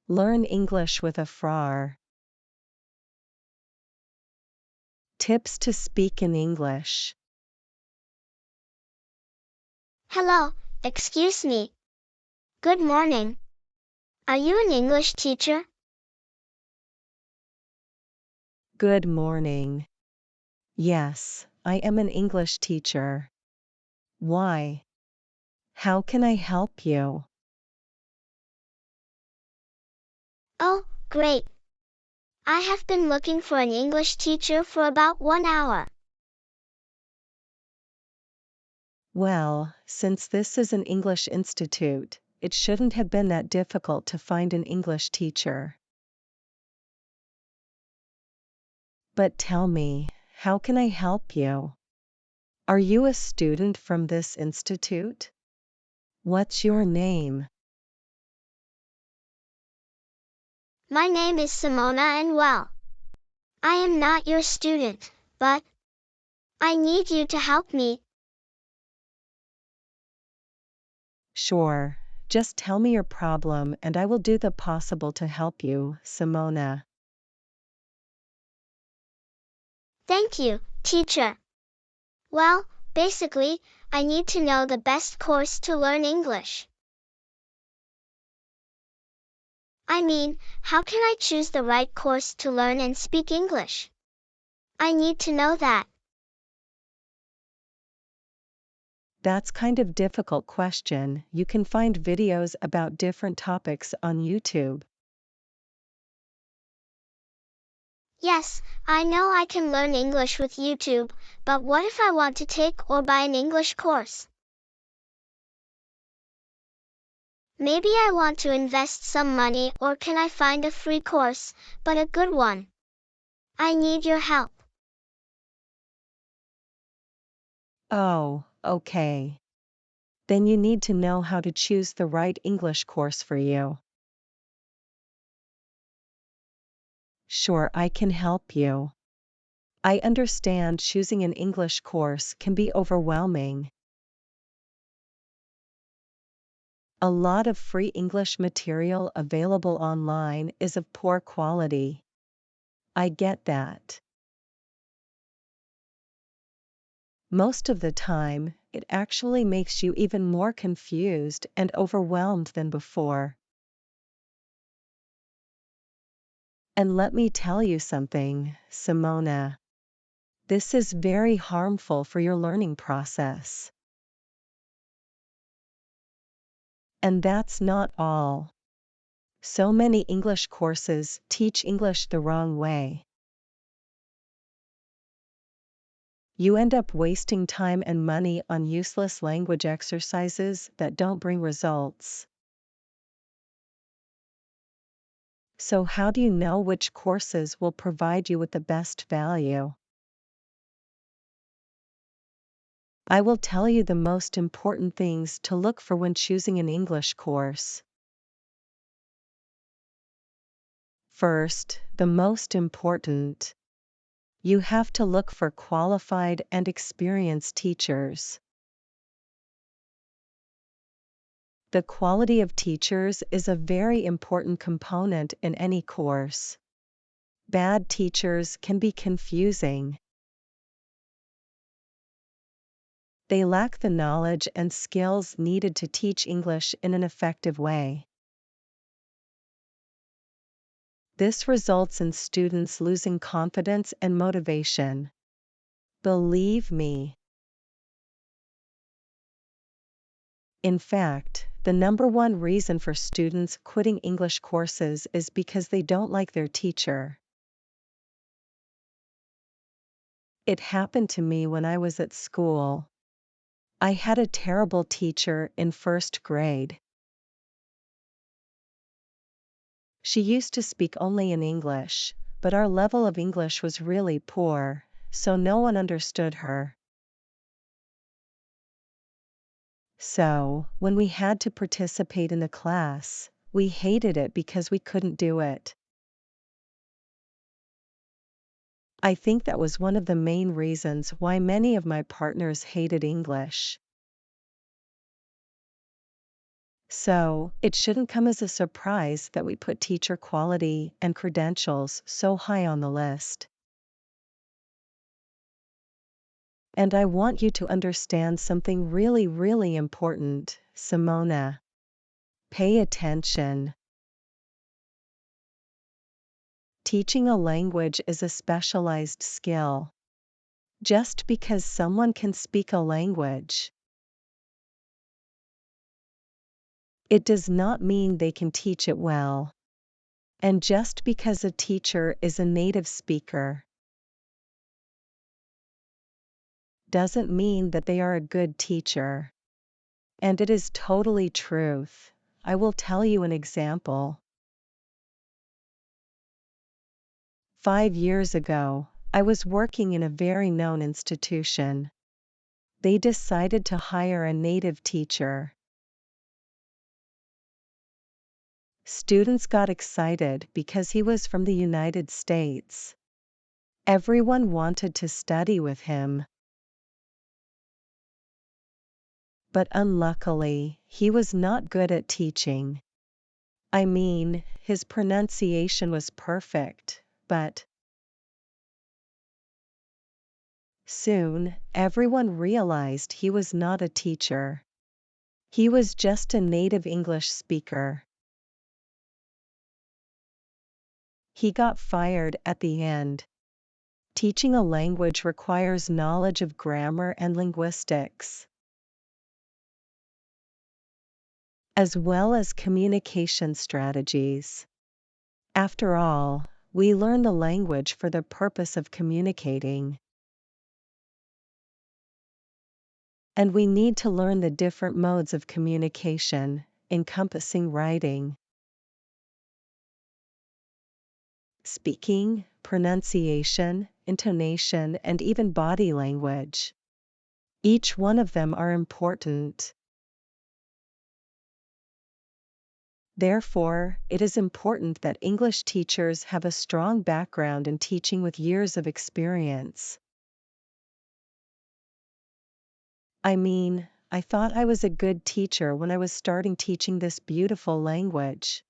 Learn English with Afrar. Tips to speak in English. Hello, excuse me. Good morning. Are you an English teacher? Good morning. Yes, I am an English teacher. Why? How can I help you? Oh, great. I have been looking for an English teacher for about 1 hour. Well, since this is an English institute, it shouldn't have been that difficult to find an English teacher. But tell me, how can I help you? Are you a student from this institute? What's your name? My name is Simona and well, I am not your student, but I need you to help me. Sure, just tell me your problem and I will do the possible to help you, Simona. Thank you, teacher. Well, basically, I need to know the best course to learn English. I mean, how can I choose the right course to learn and speak English? I need to know that. That's kind of difficult question. You can find videos about different topics on YouTube. Yes, I know I can learn English with YouTube, but what if I want to take or buy an English course? Maybe I want to invest some money, or can I find a free course, but a good one? I need your help. Oh, okay. Then you need to know how to choose the right English course for you. Sure, I can help you. I understand choosing an English course can be overwhelming. A lot of free English material available online is of poor quality. I get that. Most of the time, it actually makes you even more confused and overwhelmed than before. And let me tell you something, Simona. This is very harmful for your learning process. And that's not all. So many English courses teach English the wrong way. You end up wasting time and money on useless language exercises that don't bring results. So how do you know which courses will provide you with the best value? I will tell you the most important things to look for when choosing an English course. First, the most important. You have to look for qualified and experienced teachers. The quality of teachers is a very important component in any course. Bad teachers can be confusing. They lack the knowledge and skills needed to teach English in an effective way. This results in students losing confidence and motivation. Believe me. In fact, the number one reason for students quitting English courses is because they don't like their teacher. It happened to me when I was at school. I had a terrible teacher in first grade. She used to speak only in English, but our level of English was really poor, so no one understood her. So, when we had to participate in a class, we hated it because we couldn't do it. I think that was one of the main reasons why many of my partners hated English. So, it shouldn't come as a surprise that we put teacher quality and credentials so high on the list. And I want you to understand something really, really important, Simona. Pay attention. Teaching a language is a specialized skill. Just because someone can speak a language, it does not mean they can teach it well. And just because a teacher is a native speaker, doesn't mean that they are a good teacher. And it is totally truth. I will tell you an example. 5 years ago, I was working in a very known institution. They decided to hire a native teacher. Students got excited because he was from the United States. Everyone wanted to study with him. But unluckily, he was not good at teaching. I mean, his pronunciation was perfect, but soon, everyone realized he was not a teacher. He was just a native English speaker. He got fired at the end. Teaching a language requires knowledge of grammar and linguistics, as well as communication strategies. After all, we learn the language for the purpose of communicating. And we need to learn the different modes of communication, encompassing writing, speaking, pronunciation, intonation, and even body language. Each one of them are important. Therefore, it is important that English teachers have a strong background in teaching with years of experience. I mean, I thought I was a good teacher when I was starting teaching this beautiful language.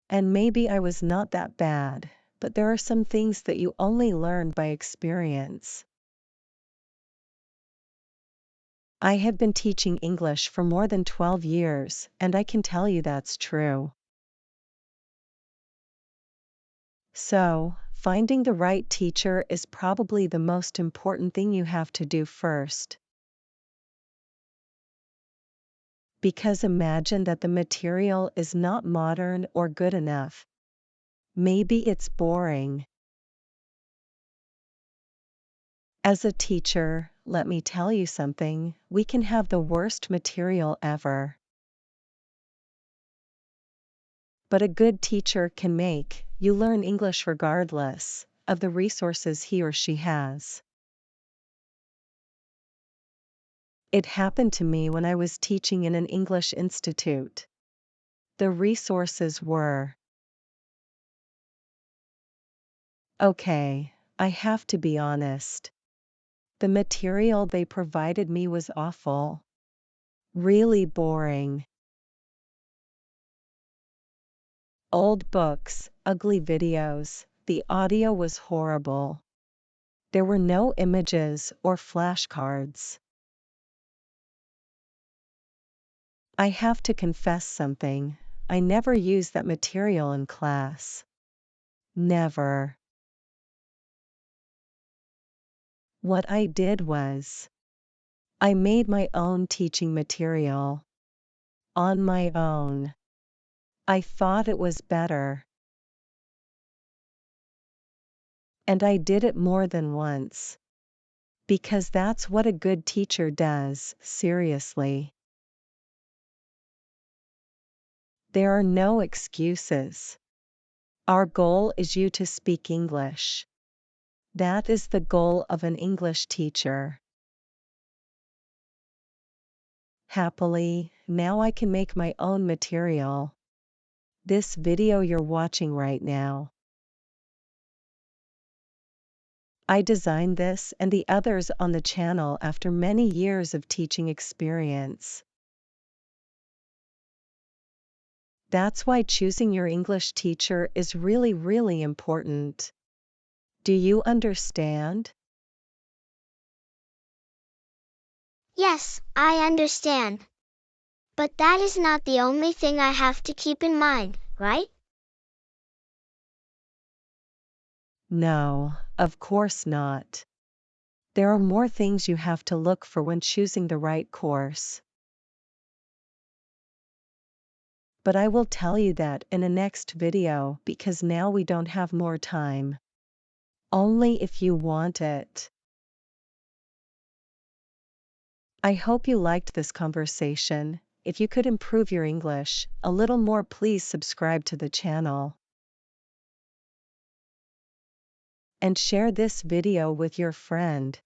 And maybe I was not that bad, but there are some things that you only learn by experience. I have been teaching English for more than 12 years, and I can tell you that's true. So, finding the right teacher is probably the most important thing you have to do first. Because imagine that the material is not modern or good enough. Maybe it's boring. As a teacher, let me tell you something, we can have the worst material ever. But a good teacher can make you learn English regardless of the resources he or she has. It happened to me when I was teaching in an English institute. The resources were okay, I have to be honest. The material they provided me was awful. Really boring. Old books, ugly videos, the audio was horrible. There were no images or flashcards. I have to confess something. I never used that material in class. Never. What I did was, I made my own teaching material. On my own. I thought it was better. And I did it more than once. Because that's what a good teacher does, seriously. There are no excuses. Our goal is you to speak English. That is the goal of an English teacher. Happily, now I can make my own material. This video you're watching right now. I designed this and the others on the channel after many years of teaching experience. That's why choosing your English teacher is really, really important. Do you understand? Yes, I understand. But that is not the only thing I have to keep in mind, right? No, of course not. There are more things you have to look for when choosing the right course. But I will tell you that in a next video because now we don't have more time. Only if you want it. I hope you liked this conversation. If you could improve your English a little more, please subscribe to the channel. And share this video with your friend.